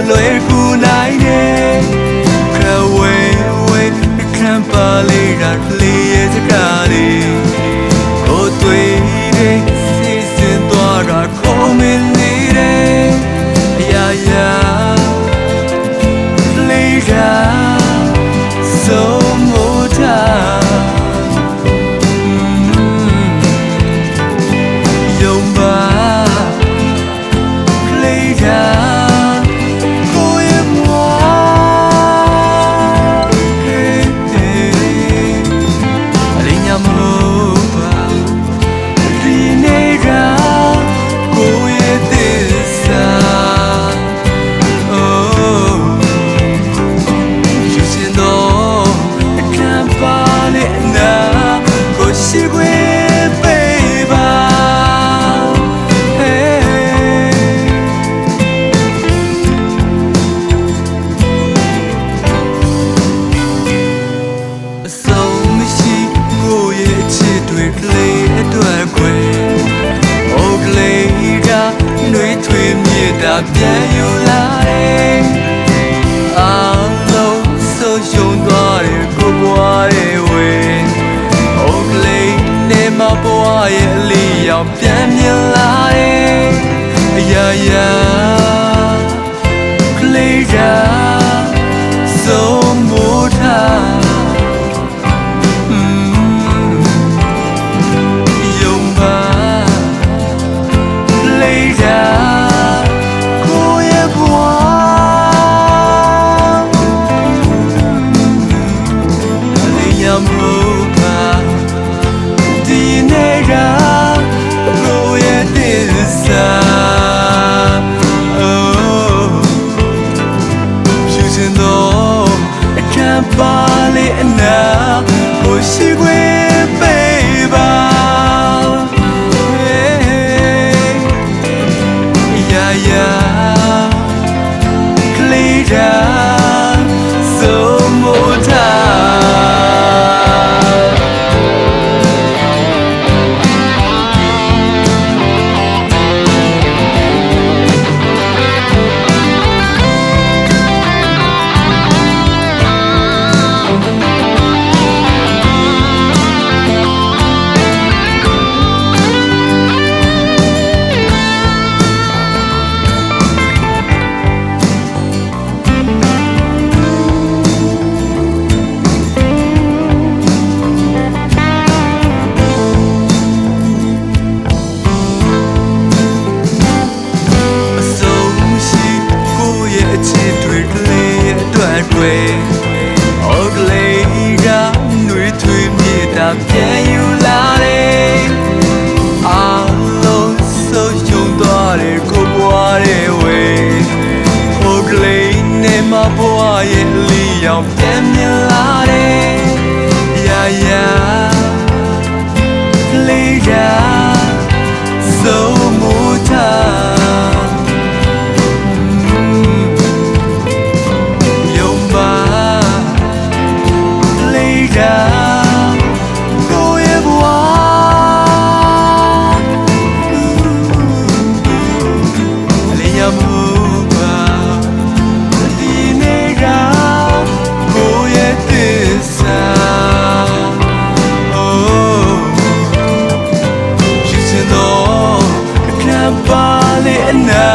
lối cu nai nè khờ quê quê khăn pa lê ra lê ra cả đi cô tuổi đi si xin toa ra cô mình đi đây ya ya lê ra sâu mô tha yom ba lê raပြန်ယူလာတယ်အားလုံးဆုံးရှုံးသွားတယ်ကိုဘွားရဲ့ဝေဟိုကလေးနဲ့မဘွားရဲ့အလီရောက်ပြန်မြင်လာတယ်အရာရာကလေးကဆုံးမိုးထားယုံပါကလေးကပြန်ယူလာတယ်အားလုံးဆုံးရှုံးသွားတယ်ကိုဘွားရဲ့ဝေဟိုကလေးနဲ့မဘွားရဲ့လီရောက်ပြန်မြင်လာတယ်ရာရာကလေးကဆုံးမိုးထားယုံပါကလေးကenough